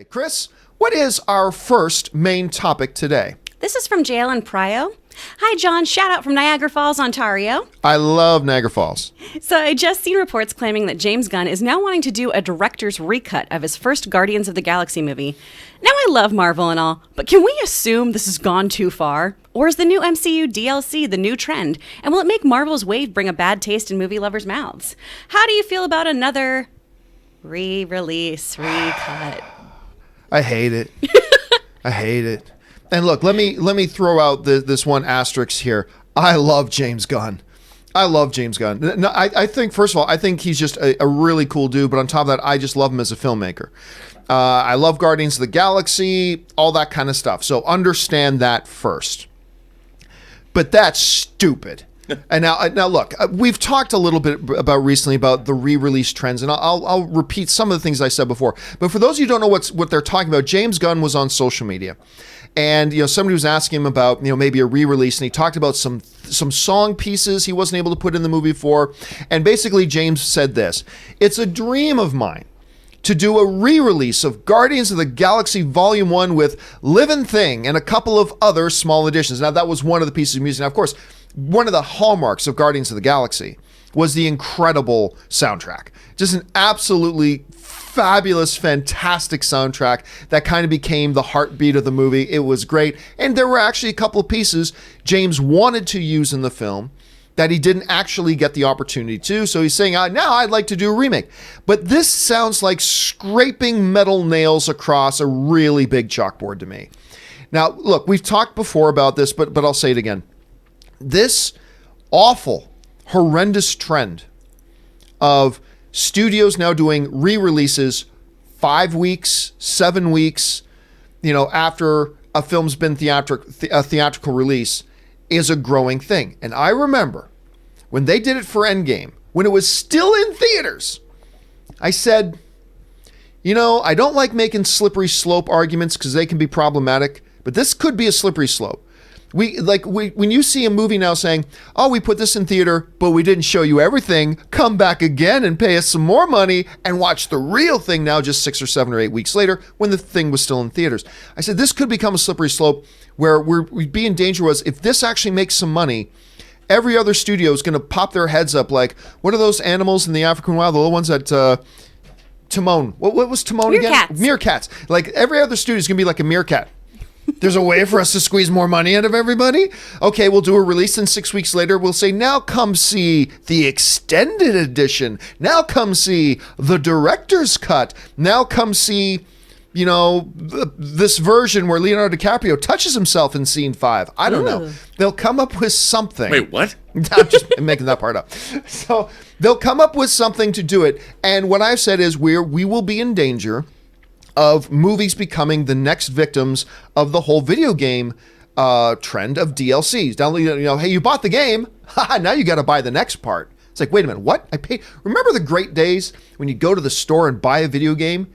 Hey, Chris, what is our first main topic today? This is from Jaelen Pryo. Hi, John. Shout out from Niagara Falls, Ontario. I love Niagara Falls. So I just seen reports claiming that James Gunn is now wanting to do a director's recut of his first Guardians of the Galaxy movie. Now, I love Marvel and all, but can we assume this has gone too far? Or is the new MCU DLC the new trend? And will it make Marvel's wave bring a bad taste in movie lovers' mouths? How do you feel about another re-release, recut? I hate it. I hate it. And look, let me throw out this one asterisk here. I love James Gunn. I love James Gunn. No, I think, first of all, I think he's just a really cool dude. But on top of that, I just love him as a filmmaker. I love Guardians of the Galaxy, all that kind of stuff. So understand that first. But that's stupid. And now look, we've talked a little bit about recently about the re-release trends, and I'll repeat some of the things I said before. But for those of you who don't know what they're talking about, James Gunn was on social media, and somebody was asking him about maybe a re-release, and he talked about some song pieces he wasn't able to put in the movie before, and basically James said this: "It's a dream of mine to do a re-release of Guardians of the Galaxy Volume 1 with Livin' Thing and a couple of other small additions." Now, that was one of the pieces of music. Now, of course, one of the hallmarks of Guardians of the Galaxy was the incredible soundtrack. Just an absolutely fabulous, fantastic soundtrack that kind of became the heartbeat of the movie. It was great. And there were actually a couple of pieces James wanted to use in the film that he didn't actually get the opportunity to. So he's saying, now I'd like to do a remake. But this sounds like scraping metal nails across a really big chalkboard to me. Now, look, we've talked before about this, but I'll say it again. This awful, horrendous trend of studios now doing re-releases 5 weeks, 7 weeks, after a film's been a theatrical release is a growing thing. And I remember when they did it for Endgame, when it was still in theaters, I said, I don't like making slippery slope arguments because they can be problematic, but this could be a slippery slope. When you see a movie now saying, "Oh, we put this in theater, but we didn't show you everything. Come back again and pay us some more money and watch the real thing now just 6 or 7 or 8 weeks later when the thing was still in theaters." I said, this could become a slippery slope where we'd be in danger was if this actually makes some money, every other studio is going to pop their heads up like, what are those animals in the African wild? The little ones that, Timon. What was Timon again? Meerkats. Like every other studio is going to be like a meerkat. There's a way for us to squeeze more money out of everybody? Okay, we'll do a release, and 6 weeks later, we'll say, now come see the extended edition. Now come see the director's cut. Now come see, this version where Leonardo DiCaprio touches himself in scene 5. I don't know. They'll come up with something. Wait, what? I'm just making that part up. So they'll come up with something to do it. And what I've said is we will be in danger of movies becoming the next victims of the whole video game trend of DLCs. Hey, you bought the game. Now you got to buy the next part. It's like, wait a minute, what? I paid. Remember the great days when you go to the store and buy a video game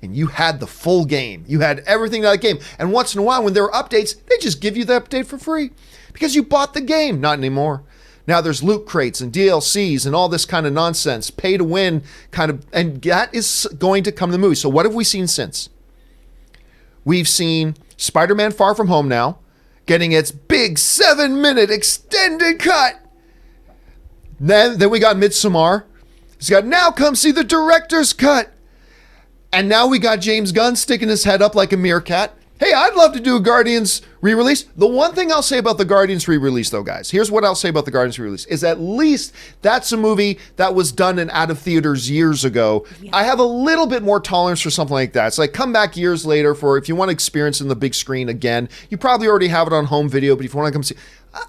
and you had the full game. You had everything in that game. And once in a while when there were updates, they just give you the update for free because you bought the game. Not anymore. Now there's loot crates and DLCs and all this kind of nonsense, pay to win kind of, and that is going to come to the movie. So what have we seen since? We've seen Spider-Man Far From Home now getting its big 7-minute extended cut. Then we got Midsommar. It's got now come see the director's cut. And now we got James Gunn sticking his head up like a meerkat. Hey, I'd love to do a Guardians re-release. The one thing I'll say about the Guardians re-release, though, guys, here's what I'll say about the Guardians re-release, is at least that's a movie that was done and out of theaters years ago. Yeah. I have a little bit more tolerance for something like that. It's like come back years later for if you want to experience it in the big screen again. You probably already have it on home video, but if you want to come see,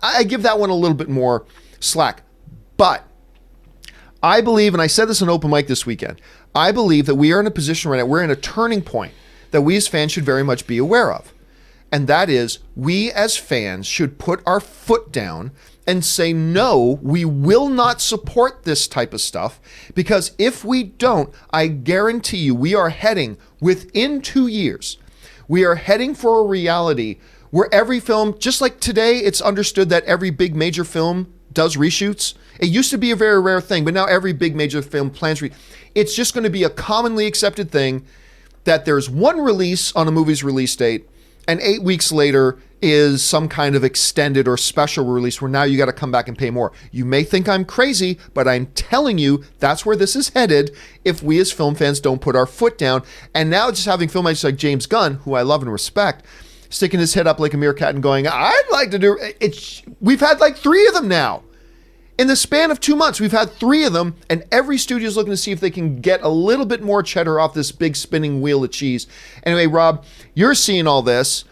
I give that one a little bit more slack. But I believe, and I said this on open mic this weekend, I believe that we are in a position right now, we're in a turning point that we as fans should very much be aware of. And that is, we as fans should put our foot down and say, no, we will not support this type of stuff, because if we don't, I guarantee you, we are heading within 2 years, we are heading for a reality where every film, just like today, it's understood that every big major film does reshoots. It used to be a very rare thing, but now every big major film plans it's just going to be a commonly accepted thing. that there's one release on a movie's release date, and 8 weeks later is some kind of extended or special release where now you got to come back and pay more. You may think I'm crazy, but I'm telling you that's where this is headed if we as film fans don't put our foot down. And now just having filmmakers like James Gunn, who I love and respect, sticking his head up like a meerkat and going, I'd like to do it. We've had like 3 of them now. In the span of 2 months, we've had 3 of them, and every studio is looking to see if they can get a little bit more cheddar off this big spinning wheel of cheese. Anyway, Rob, you're seeing all this.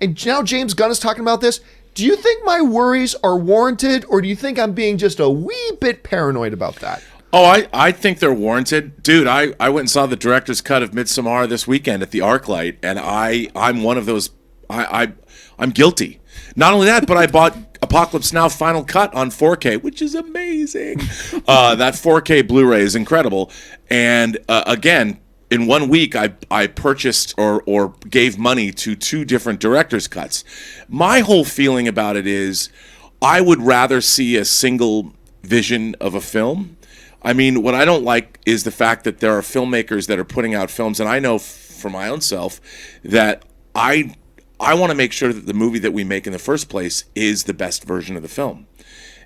And now James Gunn is talking about this. Do you think my worries are warranted, or do you think I'm being just a wee bit paranoid about that? Oh, I think they're warranted. Dude, I went and saw the director's cut of Midsommar this weekend at the ArcLight, and I'm one of those. I'm guilty. Not only that, but I bought Apocalypse Now Final Cut on 4K, which is amazing. That 4K Blu-ray is incredible. And again, in 1 week, I purchased or gave money to 2 different director's cuts. My whole feeling about it is I would rather see a single vision of a film. I mean, what I don't like is the fact that there are filmmakers that are putting out films, and I know for my own self that I want to make sure that the movie that we make in the first place is the best version of the film.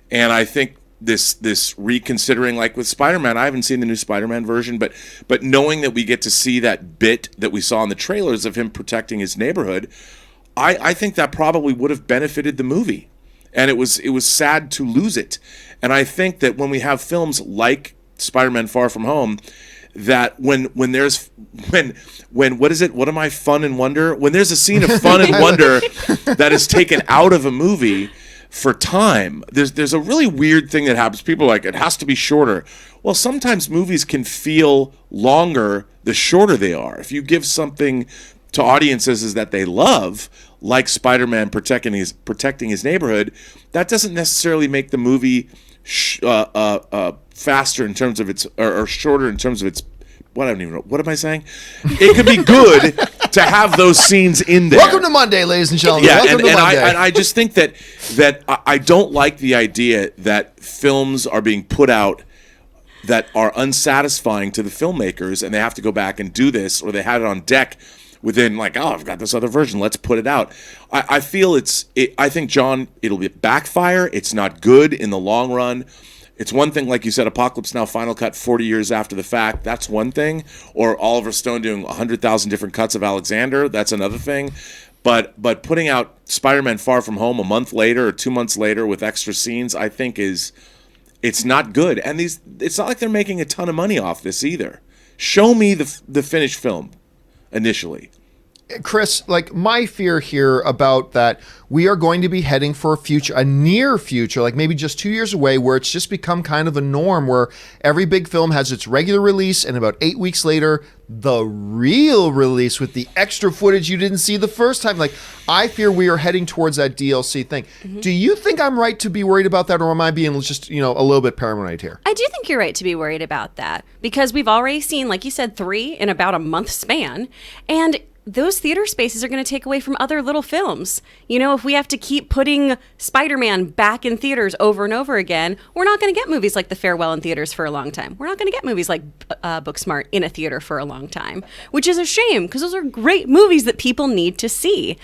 And I think this reconsidering, like with Spider-Man, I haven't seen the new Spider-Man version, but knowing that we get to see that bit that we saw in the trailers of him protecting his neighborhood, I think that probably would have benefited the movie. And it was sad to lose it. And I think that when we have films like Spider-Man Far From Home, that when what is it? What am I? Fun and wonder? When there's a scene of fun and wonder that is taken out of a movie for time, there's a really weird thing that happens. People are like, it has to be shorter. Well, sometimes movies can feel longer the shorter they are. If you give something to audiences is that they love, like Spider-Man protecting his neighborhood, that doesn't necessarily make the movie faster in terms of its or shorter in terms of its. What I don't even know. What am I saying? It could be good to have those scenes in there. Welcome to Monday, ladies and gentlemen. Yeah, Welcome to Monday. I just think that I don't like the idea that films are being put out that are unsatisfying to the filmmakers, and they have to go back and do this, or they had it on deck within like, oh, I've got this other version, let's put it out. I feel I think, John, it'll be backfire. It's not good in the long run. It's one thing, like you said, Apocalypse Now Final Cut 40 years after the fact. That's one thing. Or Oliver Stone doing 100,000 different cuts of Alexander. That's another thing. But putting out Spider-Man Far From Home a month later or 2 months later with extra scenes, I think it's not good. And it's not like they're making a ton of money off this either. Show me the finished film initially. Chris, like my fear here about that, we are going to be heading for a near future, like maybe just 2 years away, where it's just become kind of a norm where every big film has its regular release and about 8 weeks later, the real release with the extra footage you didn't see the first time. Like, I fear we are heading towards that DLC thing. Mm-hmm. Do you think I'm right to be worried about that, or am I being just, a little bit paranoid here? I do think you're right to be worried about that, because we've already seen, like you said, 3 in about a month span, and those theater spaces are going to take away from other little films. If we have to keep putting Spider-Man back in theaters over and over again, we're not going to get movies like The Farewell in theaters for a long time. We're not going to get movies like Booksmart in a theater for a long time, which is a shame, because those are great movies that people need to see.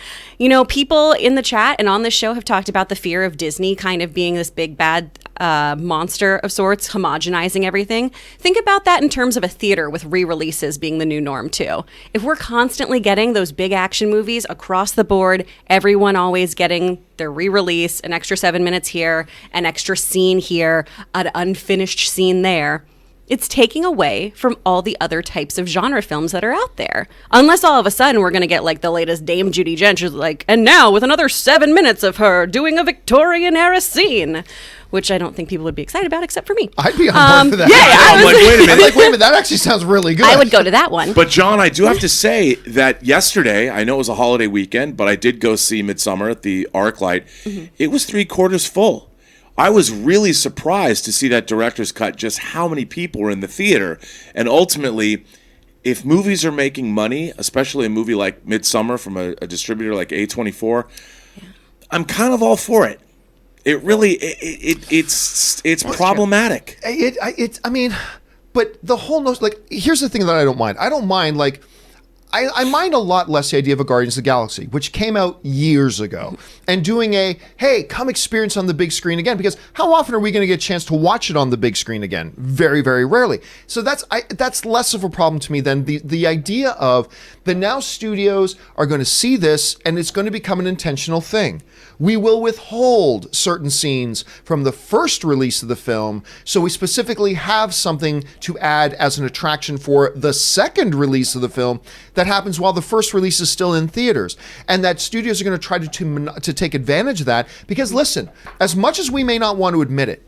People in the chat and on this show have talked about the fear of Disney kind of being this big bad monster of sorts, homogenizing everything. Think about that in terms of a theater with re-releases being the new norm too. If we're constantly getting those big action movies across the board, everyone always getting their re-release, an extra 7 minutes here, an extra scene here, an unfinished scene there, it's taking away from all the other types of genre films that are out there. Unless all of a sudden we're going to get like the latest Dame Judi Dench is like, and now with another 7 minutes of her doing a Victorian era scene, which I don't think people would be excited about except for me. I'd be on board for that. Yeah, wait a minute, that actually sounds really good. I would go to that one. But John, I do have to say that yesterday, I know it was a holiday weekend, but I did go see Midsommar at the ArcLight. Mm-hmm. It was 3/4 full. I was really surprised to see that director's cut, just how many people were in the theater. And ultimately, if movies are making money, especially a movie like Midsommar from a distributor like A24, I'm kind of all for it. It really, it's problematic. But the whole notion, like, here's the thing that I don't mind. I don't mind, like, I mind a lot less the idea of a Guardians of the Galaxy, which came out years ago, and doing a, hey, come experience on the big screen again, because how often are we going to get a chance to watch it on the big screen again? Very, very rarely. So that's less of a problem to me than the idea of the now studios are going to see this, and it's going to become an intentional thing. We will withhold certain scenes from the first release of the film, so we specifically have something to add as an attraction for the second release of the film that happens while the first release is still in theaters. And that studios are going to try to take advantage of that, because listen, as much as we may not want to admit it,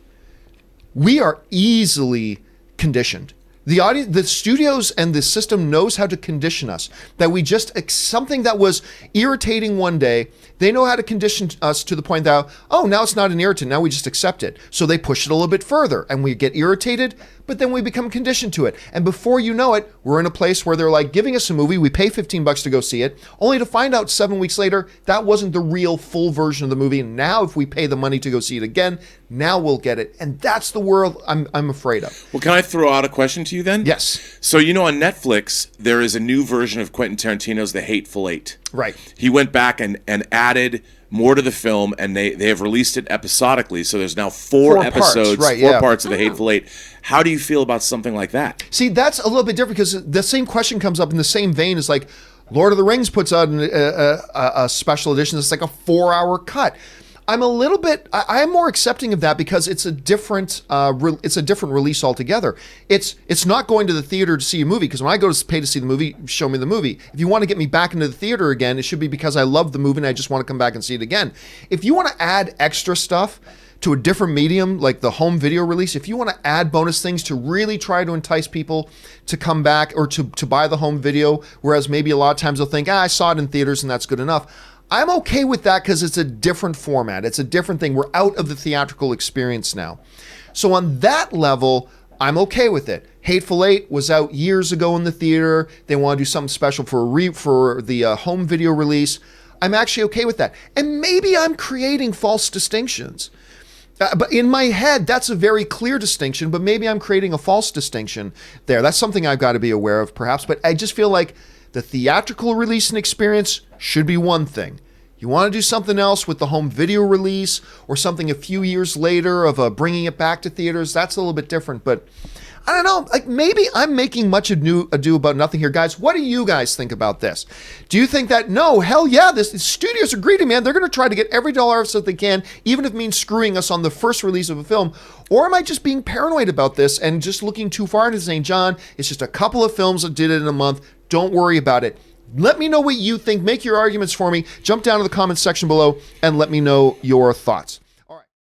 we are easily conditioned. The audience, the studios and the system knows how to condition us, that we just, something that was irritating one day, they know how to condition us to the point that, oh, now it's not an irritant, now we just accept it. So they push it a little bit further and we get irritated, but then we become conditioned to it. And before you know it, we're in a place where they're like giving us a movie, we pay $15 to go see it, only to find out 7 weeks later, that wasn't the real full version of the movie. And now if we pay the money to go see it again, now we'll get it. And that's the world I'm afraid of. Well, can I throw out a question to you then? Yes. So, you know, on Netflix, there is a new version of Quentin Tarantino's The Hateful Eight. Right. He went back and added more to the film, and they have released it episodically. So there's now four episodes, parts, four parts of The Hateful Eight. How do you feel about something like that? See, that's a little bit different, because the same question comes up in the same vein as like Lord of the Rings puts out a special edition. It's like a 4-hour cut. I'm I'm more accepting of that because it's a different release altogether. It's not going to the theater to see a movie, because when I go to pay to see the movie, show me the movie. If you want to get me back into the theater again, it should be because I love the movie and I just want to come back and see it again. If you want to add extra stuff to a different medium, like the home video release, if you want to add bonus things to really try to entice people to come back or to buy the home video, whereas maybe a lot of times they'll think, I saw it in theaters and that's good enough. I'm okay with that because it's a different format. It's a different thing. We're out of the theatrical experience now. So on that level, I'm okay with it. Hateful Eight was out years ago in the theater. They want to do something special for the home video release. I'm actually okay with that. And maybe I'm creating false distinctions. But in my head, that's a very clear distinction, but maybe I'm creating a false distinction there. That's something I've got to be aware of, perhaps. But I just feel like the theatrical release and experience should be one thing. You want to do something else with the home video release or something a few years later of bringing it back to theaters, that's a little bit different. But I don't know, like maybe I'm making much ado about nothing here. Guys, what do you guys think about this? Do you think that, no, hell yeah, the studios are greedy, man. They're going to try to get every dollar that they can, even if it means screwing us on the first release of a film? Or am I just being paranoid about this and just looking too far into saying, John, it's just a couple of films that did it in a month. Don't worry about it. Let me know what you think. Make your arguments for me. Jump down to the comments section below and let me know your thoughts.